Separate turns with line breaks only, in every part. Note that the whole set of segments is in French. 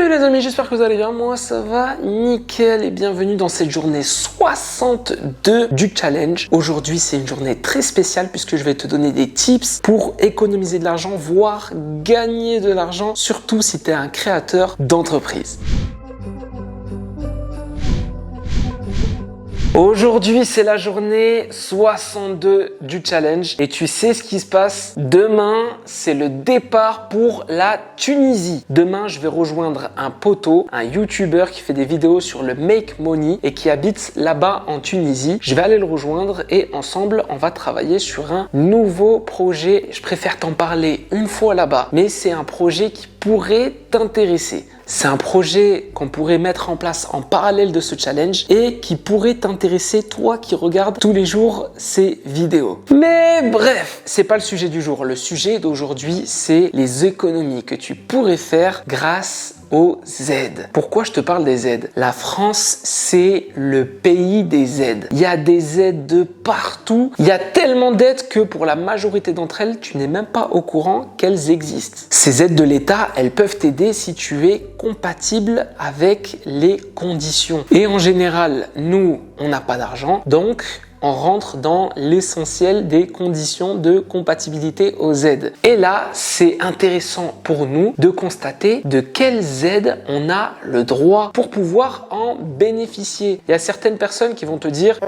Salut les amis, j'espère que vous allez bien, moi ça va nickel et bienvenue dans cette journée 62 du challenge. Aujourd'hui c'est une journée très spéciale puisque je vais te donner des tips pour économiser de l'argent, voire gagner de l'argent, surtout si tu es un créateur d'entreprise. Aujourd'hui, c'est la journée 62 du challenge et tu sais ce qui se passe. Demain, c'est le départ pour la Tunisie. Demain, je vais rejoindre un poteau, un YouTuber qui fait des vidéos sur le make money et qui habite là-bas en Tunisie. Je vais aller le rejoindre et ensemble, on va travailler sur un nouveau projet. Je préfère t'en parler une fois là-bas, mais c'est un projet qui pourrait t'intéresser. C'est un projet qu'on pourrait mettre en place en parallèle de ce challenge et qui pourrait t'intéresser, toi qui regardes tous les jours ces vidéos. Mais bref, c'est pas le sujet du jour. Le sujet d'aujourd'hui, c'est les économies que tu pourrais faire grâce aux aides. Pourquoi je te parle des aides? La France, c'est le pays des aides. Il y a des aides de partout. Il y a tellement d'aides que pour la majorité d'entre elles, tu n'es même pas au courant qu'elles existent. Ces aides de l'État, elles peuvent t'aider si tu es compatible avec les conditions. Et en général, nous, on n'a pas d'argent, donc on rentre dans l'essentiel des conditions de compatibilité aux aides. Et là, c'est intéressant pour nous de constater de quelles aides on a le droit pour pouvoir en bénéficier. Il y a certaines personnes qui vont te dire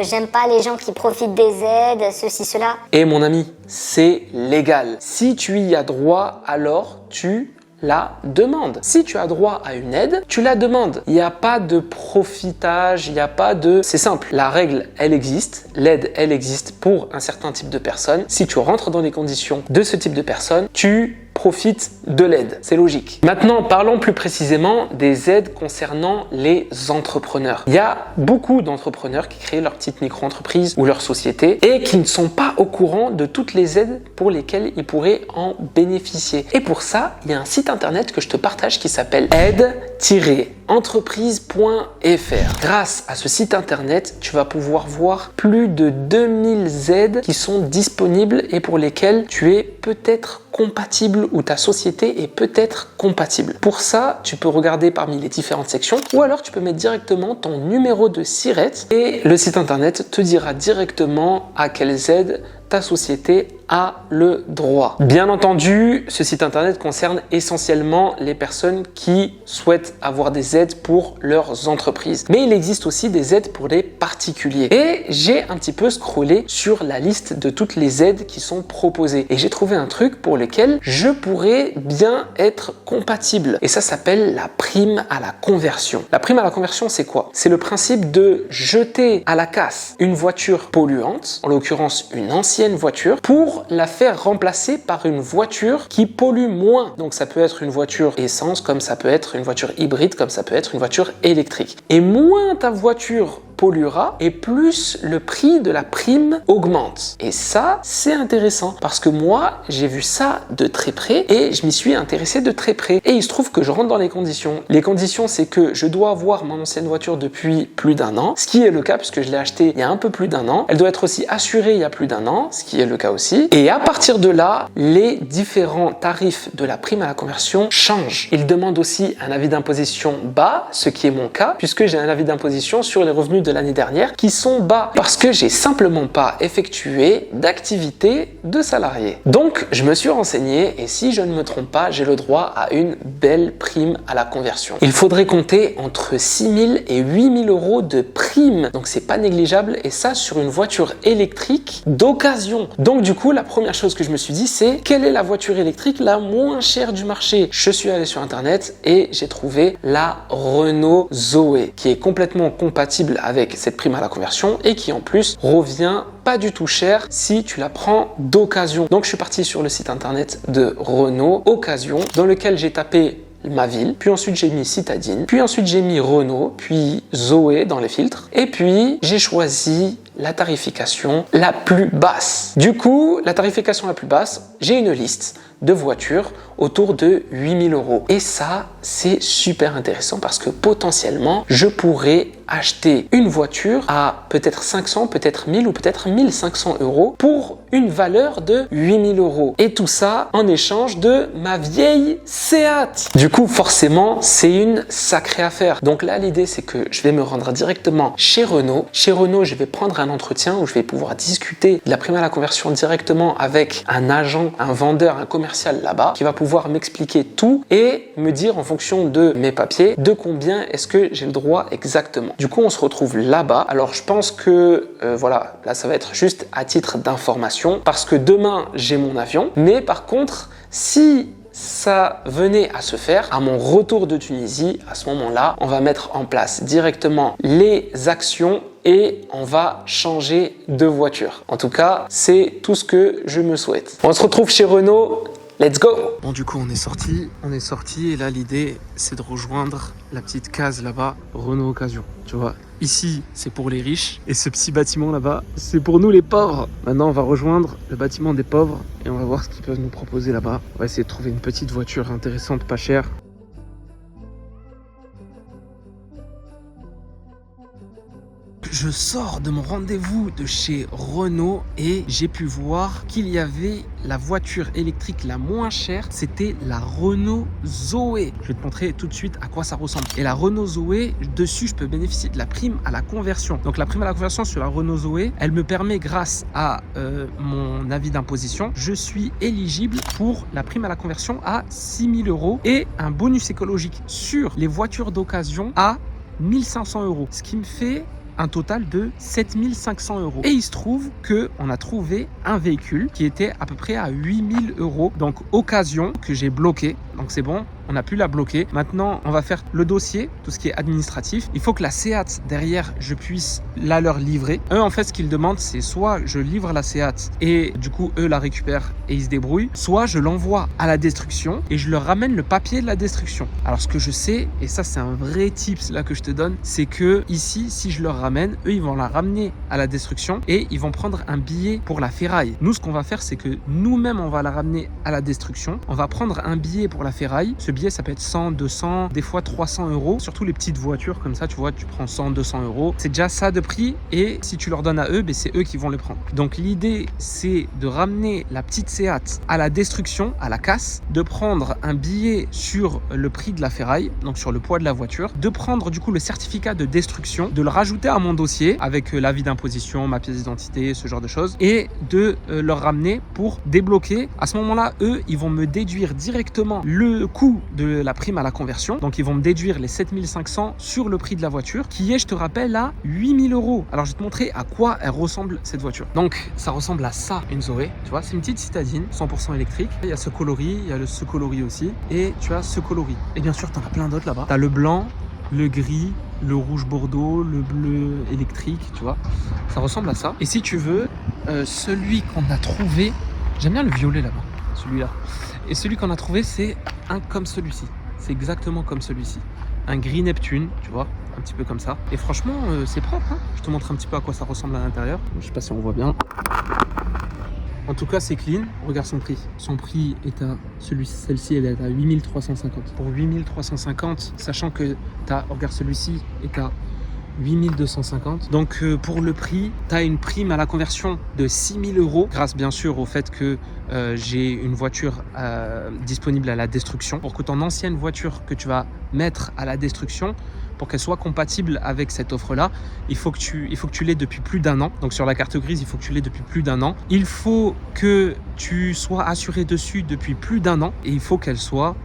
j'aime pas les gens qui profitent des aides, ceci, cela.
Et mon ami, c'est légal. Si tu y as droit, alors tu la demande. Si tu as droit à une aide, tu la demandes. Il n'y a pas de profitage, il n'y a pas de... C'est simple, la règle, elle existe, l'aide, elle existe pour un certain type de personnes. Si tu rentres dans les conditions de ce type de personnes, tu profites de l'aide. C'est logique. Maintenant, parlons plus précisément des aides concernant les entrepreneurs. Il y a beaucoup d'entrepreneurs qui créent leur petite micro-entreprise ou leur société et qui ne sont pas au courant de toutes les aides pour lesquelles ils pourraient en bénéficier. Et pour ça, il y a un site internet que je te partage qui s'appelle aide-entreprise.fr. Grâce à ce site internet, tu vas pouvoir voir plus de 2000 aides qui sont disponibles et pour lesquelles tu es peut-être compatible ou ta société est peut-être compatible. Pour ça, tu peux regarder parmi les différentes sections ou alors tu peux mettre directement ton numéro de SIRET et le site internet te dira directement à quelles aides ta société a le droit. Bien entendu, ce site internet concerne essentiellement les personnes qui souhaitent avoir des aides pour leurs entreprises. Mais il existe aussi des aides pour les particuliers. Et j'ai un petit peu scrollé sur la liste de toutes les aides qui sont proposées. Et j'ai trouvé un truc pour lequel je pourrais bien être compatible. Et ça s'appelle la prime à la conversion. La prime à la conversion, c'est quoi? C'est le principe de jeter à la casse une voiture polluante, en l'occurrence une ancienne voiture, pour la faire remplacer par une voiture qui pollue moins. Donc ça peut être une voiture essence, comme ça peut être une voiture hybride, comme ça peut être une voiture électrique. Et moins ta voiture polluera et plus le prix de la prime augmente. Et ça, c'est intéressant parce que moi, j'ai vu ça de très près et je m'y suis intéressé de très près. Et il se trouve que je rentre dans les conditions. Les conditions, c'est que je dois avoir mon ancienne voiture depuis plus d'un an, ce qui est le cas puisque je l'ai achetée il y a un peu plus d'un an. Elle doit être aussi assurée il y a plus d'un an, ce qui est le cas aussi. Et à partir de là, les différents tarifs de la prime à la conversion changent. Ils demandent aussi un avis d'imposition bas, ce qui est mon cas, puisque j'ai un avis d'imposition sur les revenus de l'année dernière qui sont bas parce que j'ai simplement pas effectué d'activité de salarié. Donc, je me suis renseigné et si je ne me trompe pas, j'ai le droit à une belle prime à la conversion. Il faudrait compter entre 6 000 et 8 000 euros de prime. Donc, c'est pas négligeable et ça sur une voiture électrique d'occasion. Donc, du coup, la première chose que je me suis dit, c'est quelle est la voiture électrique la moins chère du marché? Je suis allé sur internet et j'ai trouvé la Renault Zoé qui est complètement compatible avec cette prime à la conversion et qui en plus revient pas du tout cher si tu la prends d'occasion. Donc je suis parti sur le site internet de Renault Occasion dans lequel j'ai tapé ma ville, puis ensuite j'ai mis citadine, puis ensuite j'ai mis Renault, puis Zoé dans les filtres et puis j'ai choisi la tarification la plus basse. Du coup, la tarification la plus basse, j'ai une liste de voitures autour de 8 000 €. Et ça, c'est super intéressant parce que potentiellement, je pourrais acheter une voiture à peut-être 500, peut-être 1000 ou peut-être 1500 € pour une valeur de 8 000 €. Et tout ça en échange de ma vieille Seat. Du coup, forcément, c'est une sacrée affaire. Donc là, l'idée, c'est que je vais me rendre directement chez Renault. Chez Renault, je vais prendre un entretien où je vais pouvoir discuter de la prime à la conversion directement avec un agent, un vendeur, un commercial là-bas qui va pouvoir m'expliquer tout et me dire en fonction de mes papiers de combien est-ce que j'ai le droit exactement. Du coup, on se retrouve là-bas. Alors, je pense que voilà, là, ça va être juste à titre d'information parce que demain, j'ai mon avion. Mais par contre, si ça venait à se faire, à mon retour de Tunisie, à ce moment-là, on va mettre en place directement les actions et on va changer de voiture. En tout cas, c'est tout ce que je me souhaite. On se retrouve chez Renault. Let's go! Bon, du coup, on est sorti et là, l'idée, c'est de rejoindre la petite case là-bas, Renault Occasion. Tu vois, ici, c'est pour les riches et ce petit bâtiment là-bas, c'est pour nous les pauvres. Maintenant, on va rejoindre le bâtiment des pauvres et on va voir ce qu'ils peuvent nous proposer là-bas. On va essayer de trouver une petite voiture intéressante, pas chère. Je sors de mon rendez-vous de chez Renault et j'ai pu voir qu'il y avait la voiture électrique la moins chère, c'était la Renault Zoé. Je vais te montrer tout de suite à quoi ça ressemble. Et la Renault Zoé, dessus, je peux bénéficier de la prime à la conversion. Donc la prime à la conversion sur la Renault Zoé, elle me permet grâce à mon avis d'imposition, je suis éligible pour la prime à la conversion à 6 000 € et un bonus écologique sur les voitures d'occasion à 1 500 €. Ce qui me fait un total de 7 500 €. Et il se trouve qu'on a trouvé un véhicule qui était à peu près à 8 000 €. Donc, occasion que j'ai bloqué. Donc, c'est bon, on a pu la bloquer. Maintenant, on va faire le dossier, tout ce qui est administratif. Il faut que la Seat, derrière, je puisse la leur livrer. Eux, en fait, ce qu'ils demandent, c'est soit je livre la Seat et du coup, eux la récupèrent et ils se débrouillent, soit je l'envoie à la destruction et je leur ramène le papier de la destruction. Alors, ce que je sais, et ça, c'est un vrai tips là que je te donne, c'est que ici, si je leur ramène, eux, ils vont la ramener à la destruction et ils vont prendre un billet pour la ferraille. Nous, ce qu'on va faire, c'est que nous-mêmes, on va la ramener à la destruction. On va prendre un billet pour la ferraille. Ce billet, ça peut être 100, 200, des fois 300 €. Surtout les petites voitures comme ça, tu vois, tu prends 100, 200 €. C'est déjà ça de prix et si tu leur donnes à eux, ben, c'est eux qui vont les prendre. Donc l'idée, c'est de ramener la petite Seat à la destruction, à la casse, de prendre un billet sur le prix de la ferraille, donc sur le poids de la voiture, de prendre du coup le certificat de destruction, de le rajouter à mon dossier avec l'avis d'imposition, ma pièce d'identité, ce genre de choses et de leur ramener pour débloquer. À ce moment-là, eux, ils vont me déduire directement le coût de la prime à la conversion. Donc, ils vont me déduire les 7 500 sur le prix de la voiture qui est, je te rappelle, à 8 000 €. Alors, je vais te montrer à quoi elle ressemble cette voiture. Donc, ça ressemble à ça, une Zoé. Tu vois, c'est une petite citadine, 100% électrique. Il y a ce coloris, il y a ce coloris aussi. Et tu as ce coloris. Et bien sûr, tu en as plein d'autres là-bas. Tu as le blanc, le gris, le rouge bordeaux, le bleu électrique, tu vois. Ça ressemble à ça. Et si tu veux, celui qu'on a trouvé, j'aime bien le violet là-bas, celui-là. Et celui qu'on a trouvé, c'est un comme celui-ci. C'est exactement comme celui-ci. Un gris Neptune, tu vois, un petit peu comme ça. Et franchement, c'est propre, hein. Je te montre un petit peu à quoi ça ressemble à l'intérieur. Je sais pas si on voit bien. En tout cas, c'est clean. Regarde son prix. Son prix est à celle-ci, elle est à 8 350. Pour 8 350, sachant que regarde celui-ci est à 8 250. Donc pour le prix, tu as une prime à la conversion de 6 000 € grâce bien sûr au fait que j'ai une voiture disponible à la destruction. Pour que ton ancienne voiture que tu vas mettre à la destruction, pour qu'elle soit compatible avec cette offre-là, il faut que tu l'aies depuis plus d'1 an. Donc sur la carte grise, il faut que tu l'aies depuis plus d'1 an. Il faut que tu sois assuré dessus depuis plus d'1 an et il faut qu'elle soit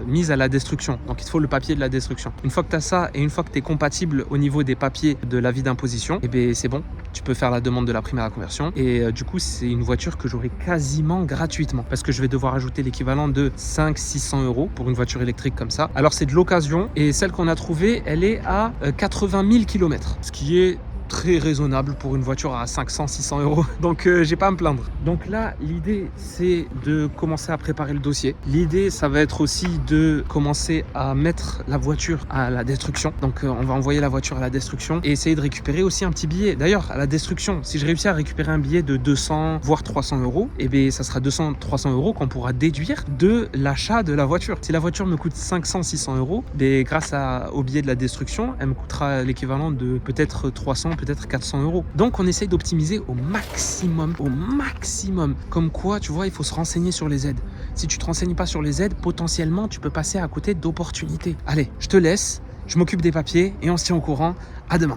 mise à la destruction. Donc il te faut le papier de la destruction. Une fois que tu as ça et une fois que tu es compatible au niveau des papiers de l'avis d'imposition, c'est bon. Tu peux faire la demande de la prime à la conversion et du coup, c'est une voiture que j'aurai quasiment gratuitement parce que je vais devoir ajouter l'équivalent de 500-600 € pour une voiture électrique comme ça. Alors c'est de l'occasion et celle qu'on a trouvée, elle est à 80 000 km, ce qui est très raisonnable pour une voiture à 500-600 euros. Donc j'ai pas à me plaindre. Donc là, l'idée c'est de commencer à préparer le dossier. L'idée ça va être aussi de commencer à mettre la voiture à la destruction. Donc on va envoyer la voiture à la destruction et essayer de récupérer aussi un petit billet. D'ailleurs, à la destruction, si je réussis à récupérer un billet de 200 voire 300 euros, et bien ça sera 200-300 euros qu'on pourra déduire de l'achat de la voiture. Si la voiture me coûte 500-600 euros, grâce au billet de la destruction, elle me coûtera l'équivalent de peut-être 300, peut-être 400 euros. Donc on essaye d'optimiser au maximum. Comme quoi, tu vois, il faut se renseigner sur les aides. Si tu te renseignes pas sur les aides, potentiellement tu peux passer à côté d'opportunités. Allez, je te laisse, je m'occupe des papiers et on se tient au courant. À demain.